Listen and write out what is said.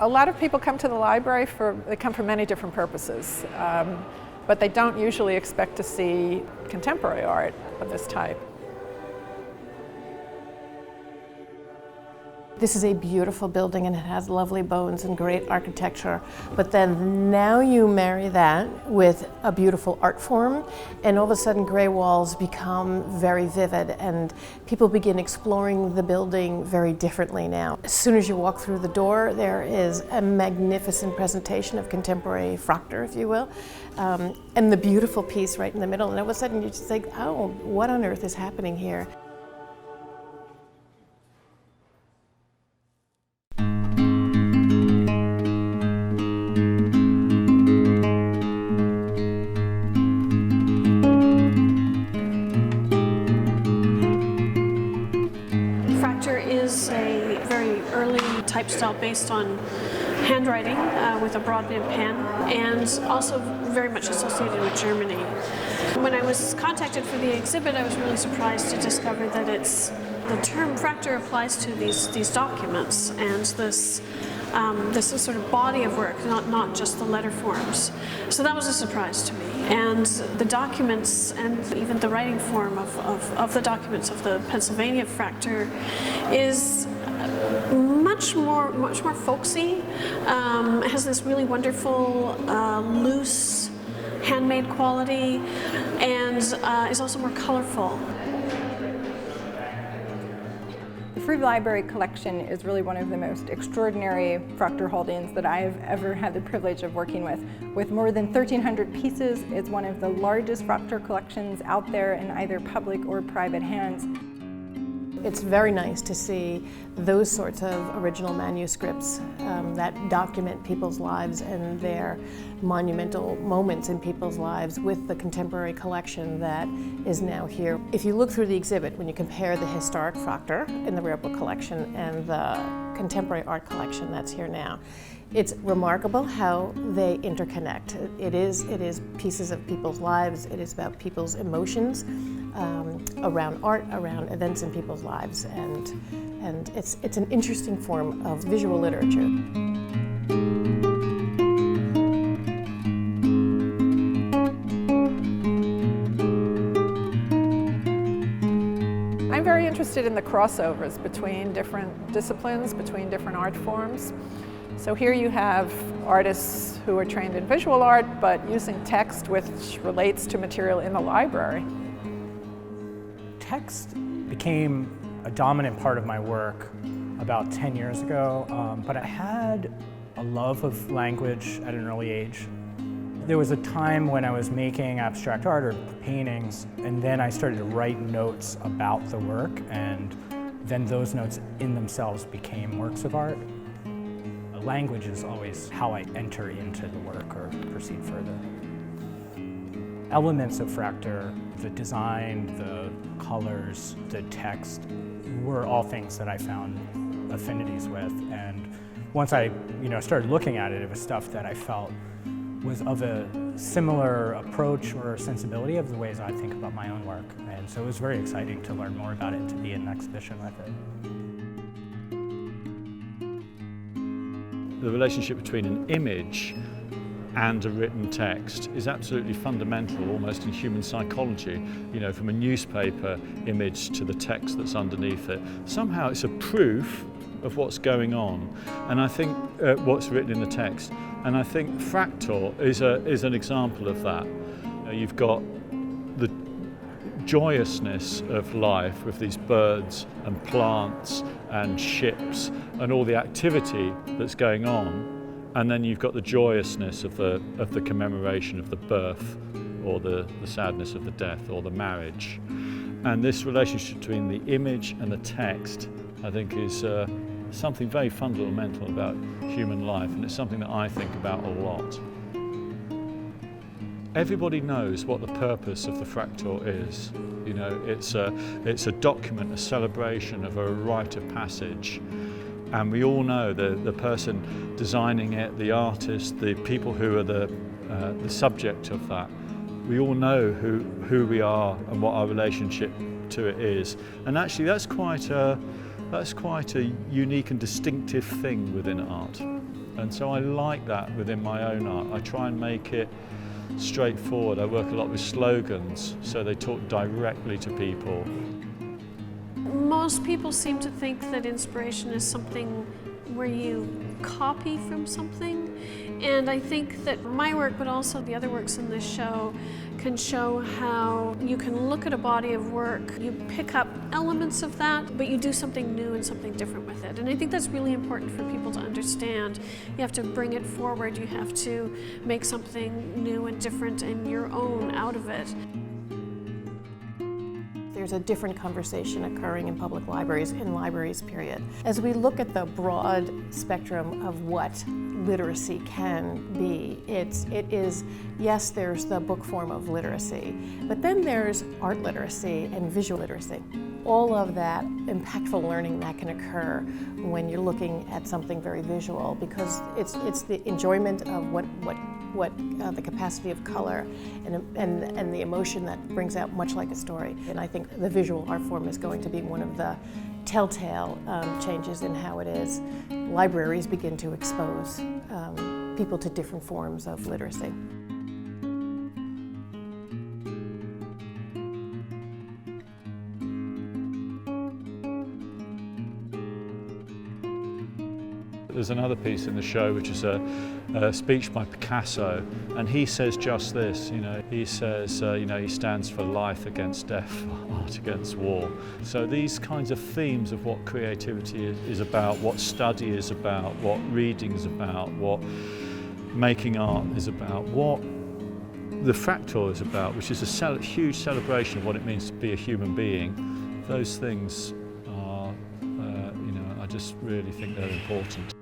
A lot of people come to the library they come for many different purposes, but they don't usually expect to see contemporary art of this type. This is a beautiful building and it has lovely bones and great architecture, but then now you marry that with a beautiful art form and all of a sudden gray walls become very vivid and people begin exploring the building very differently now. As soon as you walk through the door, there is a magnificent presentation of contemporary Fraktur, if you will, and the beautiful piece right in the middle, and all of a sudden you just think, oh, what on earth is happening here? Is a very early type style based on handwriting with a broad nib pen, and also very much associated with Germany. When I was contacted for the exhibit, I was really surprised to discover that the term Fraktur applies to these documents and this sort of body of work, not just the letter forms. So that was a surprise to me. And the documents and even the writing form of the documents of the Pennsylvania Fraktur is much more folksy. It has this really wonderful, loose, handmade quality, and is also more colorful. The Free Library collection is really one of the most extraordinary Fraktur holdings that I have ever had the privilege of working with. With more than 1,300 pieces, it's one of the largest Fraktur collections out there in either public or private hands. It's very nice to see those sorts of original manuscripts that document people's lives and their monumental moments in people's lives with the contemporary collection that is now here. If you look through the exhibit, when you compare the historic Fraktur in the Rare Book collection and the contemporary art collection that's here now, it's remarkable how they interconnect. It is pieces of people's lives. It is about people's emotions around art, around events in people's lives, and it's an interesting form of visual literature. I'm very interested in the crossovers between different disciplines, between different art forms. So here you have artists who are trained in visual art, but using text which relates to material in the library. Text became a dominant part of my work about 10 years ago, but I had a love of language at an early age. There was a time when I was making abstract art or paintings, and then I started to write notes about the work, and then those notes in themselves became works of art. Language is always how I enter into the work or proceed further. Elements of Fraktur, the design, the colors, the text, were all things that I found affinities with. And once I started looking at it, it was stuff that I felt was of a similar approach or sensibility of the ways I think about my own work. And so it was very exciting to learn more about it and to be in an exhibition with it. The relationship between an image and a written text is absolutely fundamental, almost in human psychology. You know, from a newspaper image to the text that's underneath it. Somehow it's a proof of what's going on, and I think what's written in the text. And I think Fraktur is an example of that. You've got the joyousness of life with these birds and plants and ships and all the activity that's going on, and then you've got the joyousness of the commemoration of the birth or the sadness of the death or the marriage. And this relationship between the image and the text, I think, is something very fundamental about human life, and it's something that I think about a lot. Everybody knows what the purpose of the Fraktur is. You know, it's a document, a celebration of a rite of passage. And we all know the person designing it, the artist, the people who are the subject of that. We all know who we are and what our relationship to it is. And actually that's quite a unique and distinctive thing within art. And so I like that within my own art. I try and make it straightforward. I work a lot with slogans, so they talk directly to people. Most people seem to think that inspiration is something where you copy from something, and I think that my work, but also the other works in this show, can show how you can look at a body of work, you pick up elements of that, but you do something new and something different with it. And I think that's really important for people to understand. You have to bring it forward, you have to make something new and different and your own out of it. There's a different conversation occurring in public libraries, in libraries, period. As we look at the broad spectrum of what literacy can be, it is, yes, there's the book form of literacy, but then there's art literacy and visual literacy. All of that impactful learning that can occur when you're looking at something very visual, because it's the enjoyment of what the capacity of color and the emotion that brings out, much like a story. And I think the visual art form is going to be one of the telltale changes in how it is libraries begin to expose people to different forms of literacy. There's another piece in the show which is a speech by Picasso, and he says just this, he says, he stands for life against death, art against war. So these kinds of themes of what creativity is about, what study is about, what reading is about, what making art is about, what the Fraktur is about, which is a huge celebration of what it means to be a human being. Those things are, I just really think they're important.